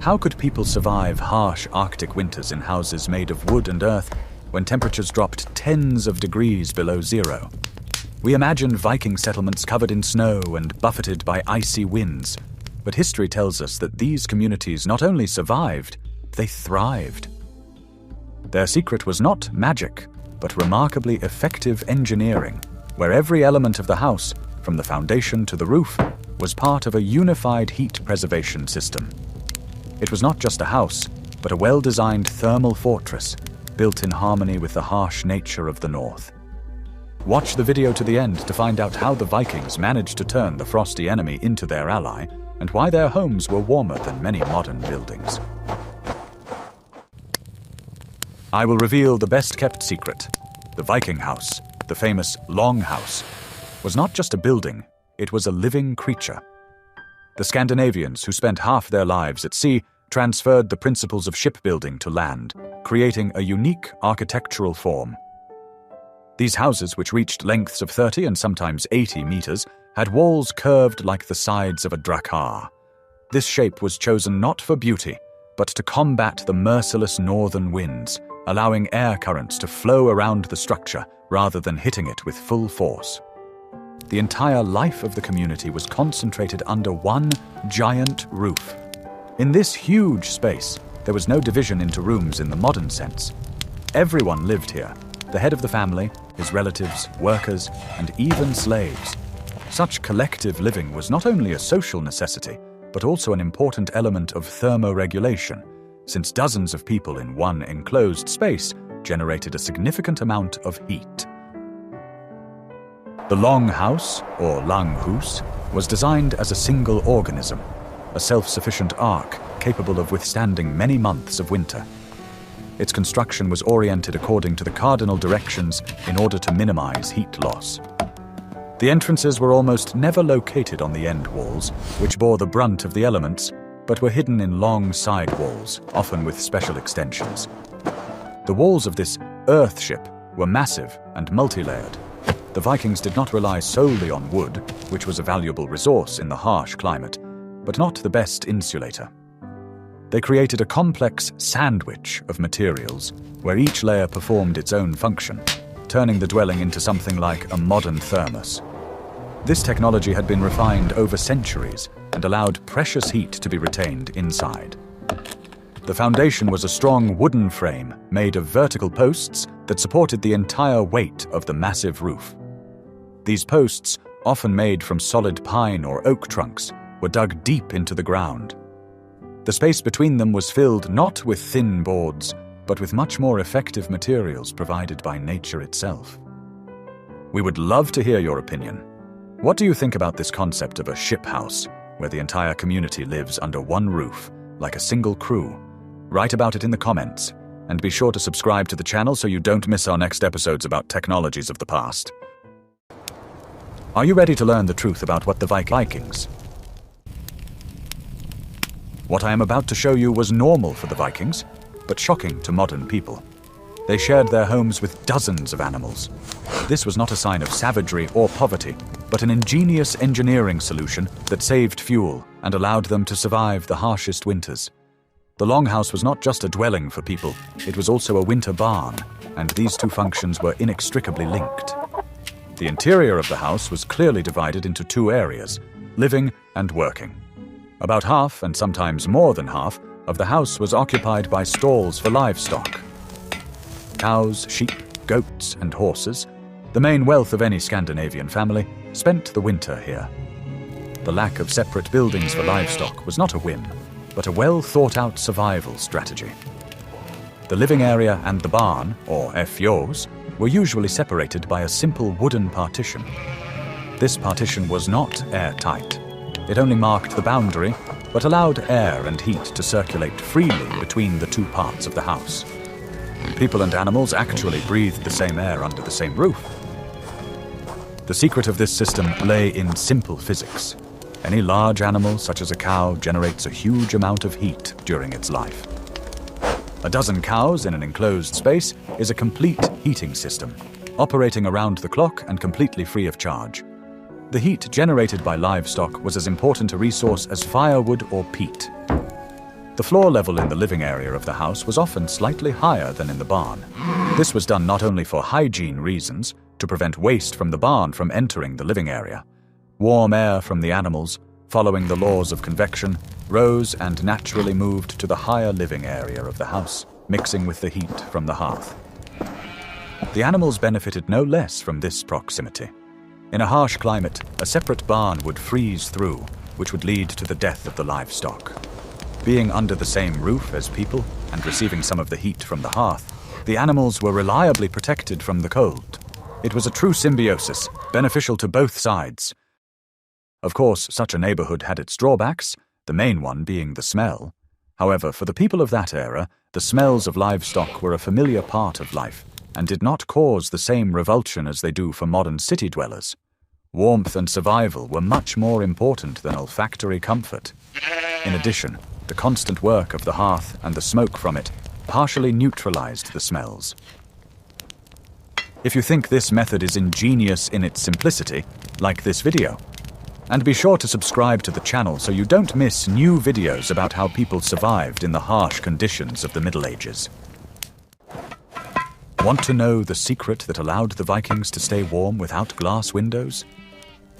How could people survive harsh Arctic winters in houses made of wood and earth when temperatures dropped tens of degrees below zero? We imagine Viking settlements covered in snow and buffeted by icy winds, but history tells us that these communities not only survived, they thrived. Their secret was not magic, but remarkably effective engineering, where every element of the house, from the foundation to the roof, was part of a unified heat preservation system. It was not just a house, but a well-designed thermal fortress, built in harmony with the harsh nature of the north. Watch the video to the end to find out how the Vikings managed to turn the frosty enemy into their ally, and why their homes were warmer than many modern buildings. I will reveal the best-kept secret. The Viking house, the famous Long House, was not just a building, it was a living creature. The Scandinavians, who spent half their lives at sea, transferred the principles of shipbuilding to land, creating a unique architectural form. These houses, which reached lengths of 30 and sometimes 80 meters, had walls curved like the sides of a drakkar. This shape was chosen not for beauty, but to combat the merciless northern winds, allowing air currents to flow around the structure rather than hitting it with full force. The entire life of the community was concentrated under one giant roof. In this huge space, there was no division into rooms in the modern sense. Everyone lived here, the head of the family, his relatives, workers, and even slaves. Such collective living was not only a social necessity, but also an important element of thermoregulation, since dozens of people in one enclosed space generated a significant amount of heat. The Long House, or Langhus, was designed as a single organism, a self-sufficient ark capable of withstanding many months of winter. Its construction was oriented according to the cardinal directions in order to minimize heat loss. The entrances were almost never located on the end walls, which bore the brunt of the elements, but were hidden in long side walls, often with special extensions. The walls of this earth ship were massive and multi-layered. The Vikings did not rely solely on wood, which was a valuable resource in the harsh climate, but not the best insulator. They created a complex sandwich of materials, where each layer performed its own function, turning the dwelling into something like a modern thermos. This technology had been refined over centuries and allowed precious heat to be retained inside. The foundation was a strong wooden frame made of vertical posts that supported the entire weight of the massive roof. These posts, often made from solid pine or oak trunks, were dug deep into the ground. The space between them was filled not with thin boards, but with much more effective materials provided by nature itself. We would love to hear your opinion. What do you think about this concept of a ship house, where the entire community lives under one roof, like a single crew? Write about it in the comments, and be sure to subscribe to the channel so you don't miss our next episodes about technologies of the past. Are you ready to learn the truth about what the Vikings? What I am about to show you was normal for the Vikings, but shocking to modern people. They shared their homes with dozens of animals. This was not a sign of savagery or poverty, but an ingenious engineering solution that saved fuel and allowed them to survive the harshest winters. The Longhouse was not just a dwelling for people, it was also a winter barn, and these two functions were inextricably linked. The interior of the house was clearly divided into two areas, living and working. About half, and sometimes more than half, of the house was occupied by stalls for livestock. Cows, sheep, goats, and horses, the main wealth of any Scandinavian family, spent the winter here. The lack of separate buildings for livestock was not a whim, but a well-thought-out survival strategy. The living area and the barn, or fjós, were usually separated by a simple wooden partition. This partition was not airtight. It only marked the boundary, but allowed air and heat to circulate freely between the two parts of the house. People and animals actually breathed the same air under the same roof. The secret of this system lay in simple physics. Any large animal, such as a cow, generates a huge amount of heat during its life. A dozen cows in an enclosed space is a complete heating system, operating around the clock and completely free of charge. The heat generated by livestock was as important a resource as firewood or peat. The floor level in the living area of the house was often slightly higher than in the barn. This was done not only for hygiene reasons, to prevent waste from the barn from entering the living area. Warm air from the animals, following the laws of convection, rose and naturally moved to the higher living area of the house, mixing with the heat from the hearth. The animals benefited no less from this proximity. In a harsh climate, a separate barn would freeze through, which would lead to the death of the livestock. Being under the same roof as people and receiving some of the heat from the hearth, the animals were reliably protected from the cold. It was a true symbiosis, beneficial to both sides. Of course, such a neighborhood had its drawbacks, the main one being the smell. However, for the people of that era, the smells of livestock were a familiar part of life and did not cause the same revulsion as they do for modern city dwellers. Warmth and survival were much more important than olfactory comfort. In addition, the constant work of the hearth and the smoke from it partially neutralized the smells. If you think this method is ingenious in its simplicity, like this video. And be sure to subscribe to the channel so you don't miss new videos about how people survived in the harsh conditions of the Middle Ages. Want to know the secret that allowed the Vikings to stay warm without glass windows?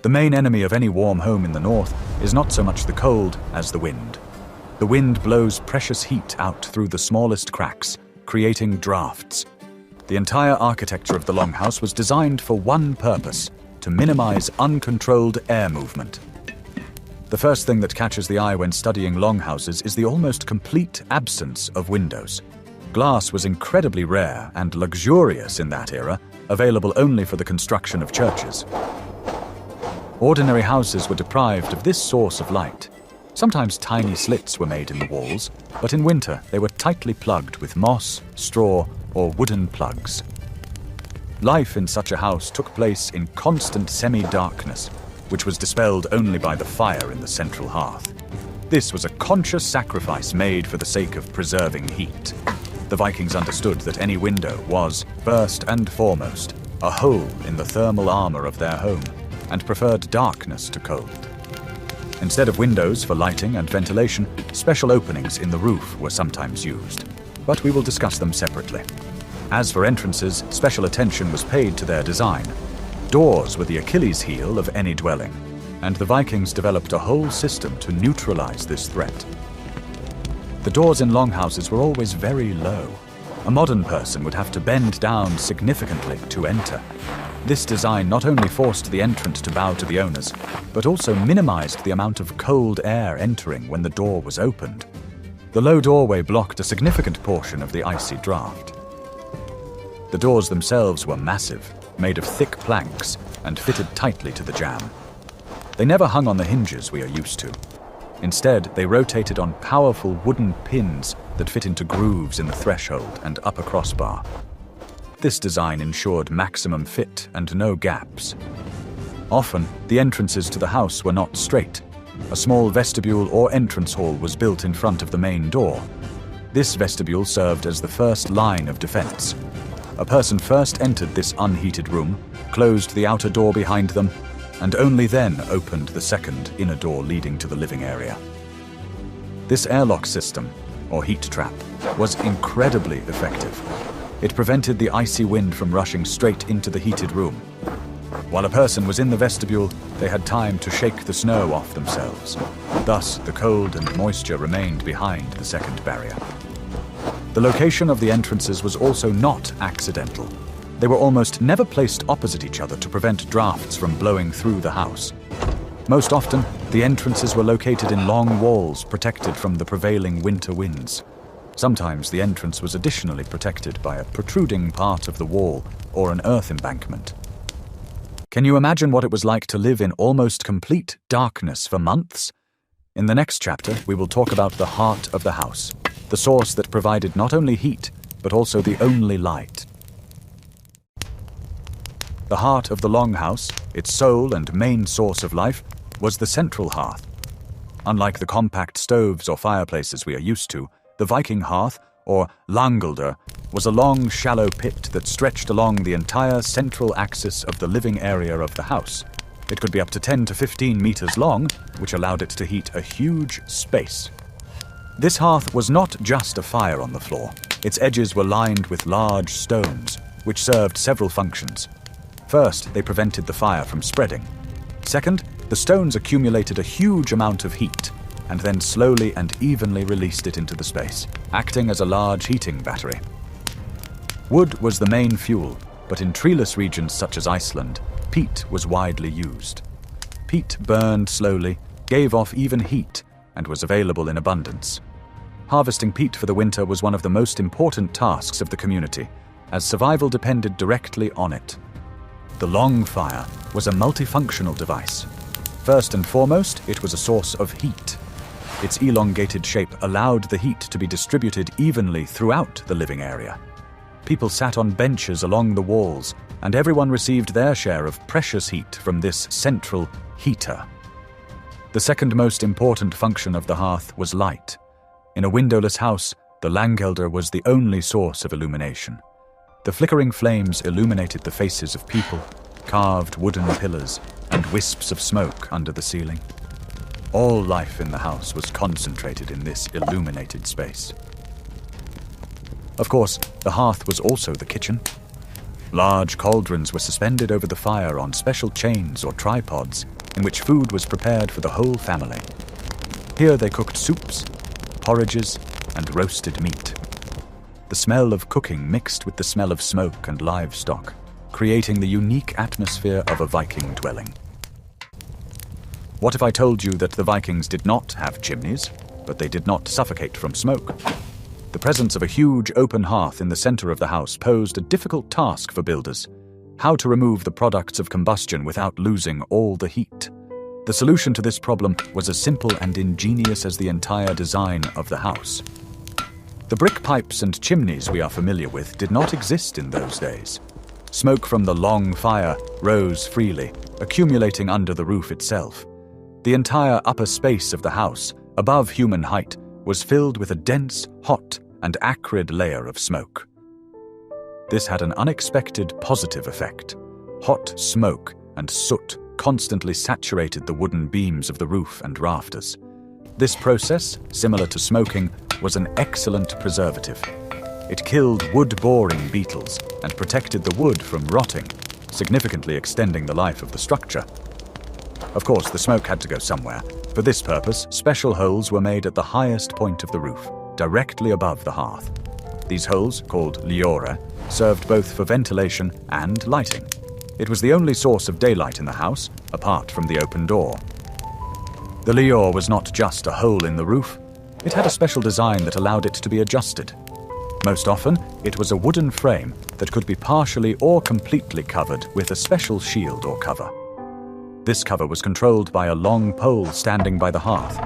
The main enemy of any warm home in the north is not so much the cold as the wind. The wind blows precious heat out through the smallest cracks, creating drafts. The entire architecture of the longhouse was designed for one purpose: to minimize uncontrolled air movement. The first thing that catches the eye when studying longhouses is the almost complete absence of windows. Glass was incredibly rare and luxurious in that era, available only for the construction of churches. Ordinary houses were deprived of this source of light. Sometimes tiny slits were made in the walls, but in winter they were tightly plugged with moss, straw, or wooden plugs. Life in such a house took place in constant semi-darkness, which was dispelled only by the fire in the central hearth. This was a conscious sacrifice made for the sake of preserving heat. The Vikings understood that any window was, first and foremost, a hole in the thermal armor of their home, and preferred darkness to cold. Instead of windows for lighting and ventilation, special openings in the roof were sometimes used, but we will discuss them separately. As for entrances, special attention was paid to their design. Doors were the Achilles heel of any dwelling, and the Vikings developed a whole system to neutralize this threat. The doors in longhouses were always very low. A modern person would have to bend down significantly to enter. This design not only forced the entrant to bow to the owners, but also minimized the amount of cold air entering when the door was opened. The low doorway blocked a significant portion of the icy draft. The doors themselves were massive, made of thick planks, and fitted tightly to the jamb. They never hung on the hinges we are used to. Instead, they rotated on powerful wooden pins that fit into grooves in the threshold and upper crossbar. This design ensured maximum fit and no gaps. Often, the entrances to the house were not straight. A small vestibule or entrance hall was built in front of the main door. This vestibule served as the first line of defense. A person first entered this unheated room, closed the outer door behind them, and only then opened the second inner door leading to the living area. This airlock system, or heat trap, was incredibly effective. It prevented the icy wind from rushing straight into the heated room. While a person was in the vestibule, they had time to shake the snow off themselves. Thus, the cold and moisture remained behind the second barrier. The location of the entrances was also not accidental. They were almost never placed opposite each other to prevent drafts from blowing through the house. Most often, the entrances were located in long walls protected from the prevailing winter winds. Sometimes the entrance was additionally protected by a protruding part of the wall or an earth embankment. Can you imagine what it was like to live in almost complete darkness for months? In the next chapter, we will talk about the heart of the house, the source that provided not only heat, but also the only light. The heart of the longhouse, its sole and main source of life, was the central hearth. Unlike the compact stoves or fireplaces we are used to, the Viking hearth, or langelder, was a long, shallow pit that stretched along the entire central axis of the living area of the house. It could be up to 10 to 15 meters long, which allowed it to heat a huge space. This hearth was not just a fire on the floor. Its edges were lined with large stones, which served several functions. First, they prevented the fire from spreading. Second, the stones accumulated a huge amount of heat, and then slowly and evenly released it into the space, acting as a large heating battery. Wood was the main fuel, but in treeless regions such as Iceland, peat was widely used. Peat burned slowly, gave off even heat, and was available in abundance. Harvesting peat for the winter was one of the most important tasks of the community, as survival depended directly on it. The long fire was a multifunctional device. First and foremost, it was a source of heat. Its elongated shape allowed the heat to be distributed evenly throughout the living area. People sat on benches along the walls, and everyone received their share of precious heat from this central heater. The second most important function of the hearth was light. In a windowless house, the Langelder was the only source of illumination. The flickering flames illuminated the faces of people, carved wooden pillars, and wisps of smoke under the ceiling. All life in the house was concentrated in this illuminated space. Of course, the hearth was also the kitchen. Large cauldrons were suspended over the fire on special chains or tripods, in which food was prepared for the whole family. Here they cooked soups, porridges, and roasted meat. The smell of cooking mixed with the smell of smoke and livestock, creating the unique atmosphere of a Viking dwelling. What if I told you that the Vikings did not have chimneys, but they did not suffocate from smoke? The presence of a huge open hearth in the center of the house posed a difficult task for builders: how to remove the products of combustion without losing all the heat. The solution to this problem was as simple and ingenious as the entire design of the house. The brick pipes and chimneys we are familiar with did not exist in those days. Smoke from the long fire rose freely, accumulating under the roof itself. The entire upper space of the house, above human height, was filled with a dense, hot, and acrid layer of smoke. This had an unexpected positive effect. Hot smoke and soot constantly saturated the wooden beams of the roof and rafters. This process, similar to smoking, was an excellent preservative. It killed wood-boring beetles and protected the wood from rotting, significantly extending the life of the structure. Of course, the smoke had to go somewhere. For this purpose, special holes were made at the highest point of the roof, directly above the hearth. These holes, called liore, served both for ventilation and lighting. It was the only source of daylight in the house, apart from the open door. The liore was not just a hole in the roof. It had a special design that allowed it to be adjusted. Most often, it was a wooden frame that could be partially or completely covered with a special shield or cover. This cover was controlled by a long pole standing by the hearth.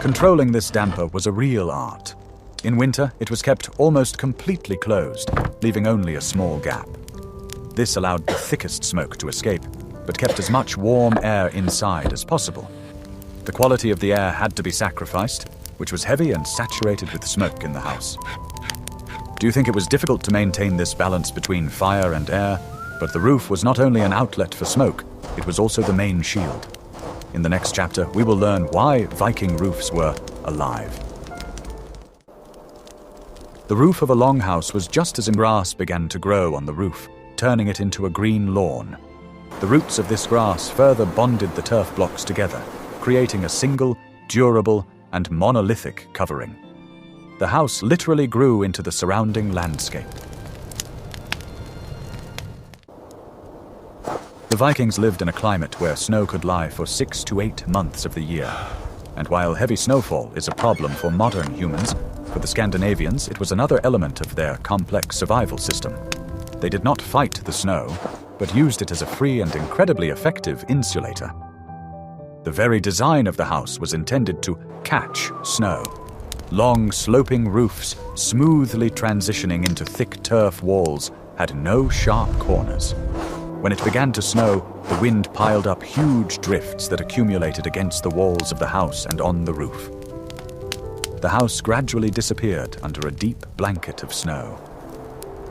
Controlling this damper was a real art. In winter, it was kept almost completely closed, leaving only a small gap. This allowed the thickest smoke to escape, but kept as much warm air inside as possible. The quality of the air had to be sacrificed, which was heavy and saturated with smoke in the house. Do you think it was difficult to maintain this balance between fire and air? But the roof was not only an outlet for smoke, it was also the main shield. In the next chapter, we will learn why Viking roofs were alive. The roof of a longhouse was just as grass began to grow on the roof, turning it into a green lawn. The roots of this grass further bonded the turf blocks together, creating a single, durable, and monolithic covering. The house literally grew into the surrounding landscape. The Vikings lived in a climate where snow could lie for 6 to 8 months of the year. And while heavy snowfall is a problem for modern humans, for the Scandinavians it was another element of their complex survival system. They did not fight the snow, but used it as a free and incredibly effective insulator. The very design of the house was intended to catch snow. Long, sloping roofs, smoothly transitioning into thick turf walls, had no sharp corners. When it began to snow, the wind piled up huge drifts that accumulated against the walls of the house and on the roof. The house gradually disappeared under a deep blanket of snow.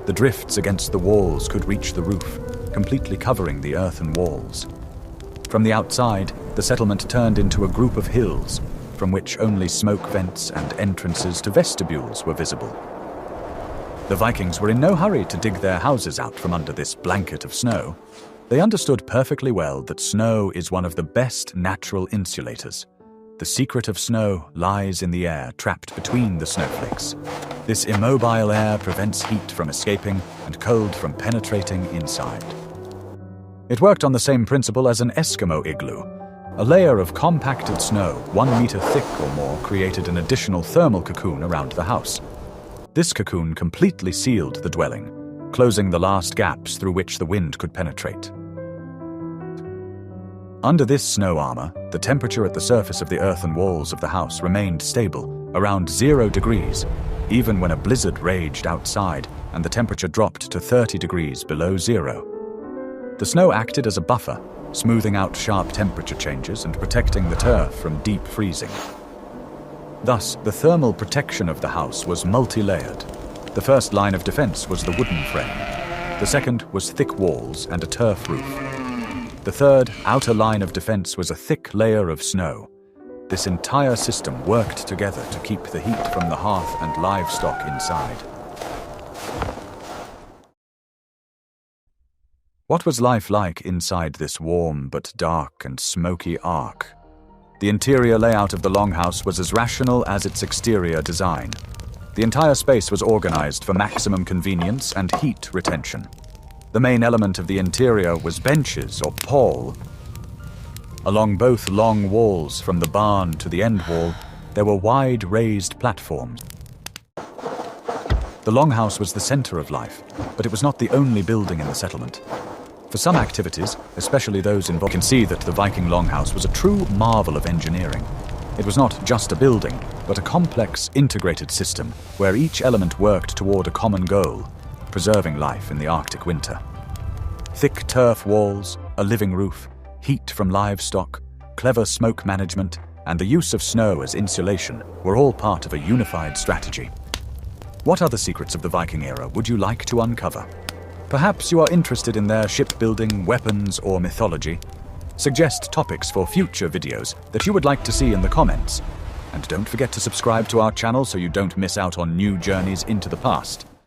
The drifts against the walls could reach the roof, completely covering the earthen walls. From the outside, the settlement turned into a group of hills, from which only smoke vents and entrances to vestibules were visible. The Vikings were in no hurry to dig their houses out from under this blanket of snow. They understood perfectly well that snow is one of the best natural insulators. The secret of snow lies in the air trapped between the snowflakes. This immobile air prevents heat from escaping and cold from penetrating inside. It worked on the same principle as an Eskimo igloo. A layer of compacted snow, 1 meter thick or more, created an additional thermal cocoon around the house. This cocoon completely sealed the dwelling, closing the last gaps through which the wind could penetrate. Under this snow armor, the temperature at the surface of the earthen walls of the house remained stable, around 0 degrees, even when a blizzard raged outside and the temperature dropped to 30 degrees below zero. The snow acted as a buffer, smoothing out sharp temperature changes and protecting the turf from deep freezing. Thus, the thermal protection of the house was multi-layered. The first line of defense was the wooden frame. The second was thick walls and a turf roof. The third, outer line of defense was a thick layer of snow. This entire system worked together to keep the heat from the hearth and livestock inside. What was life like inside this warm but dark and smoky ark? The interior layout of the longhouse was as rational as its exterior design. The entire space was organized for maximum convenience and heat retention. The main element of the interior was benches or pall. Along both long walls, from the barn to the end wall, there were wide raised platforms. The longhouse was the center of life, but it was not the only building in the settlement. For some activities, especially those involved, you can see that the Viking longhouse was a true marvel of engineering. It was not just a building, but a complex, integrated system where each element worked toward a common goal: preserving life in the Arctic winter. Thick turf walls, a living roof, heat from livestock, clever smoke management, and the use of snow as insulation were all part of a unified strategy. What other secrets of the Viking era would you like to uncover? Perhaps you are interested in their shipbuilding, weapons, or mythology. Suggest topics for future videos that you would like to see in the comments. And don't forget to subscribe to our channel so you don't miss out on new journeys into the past.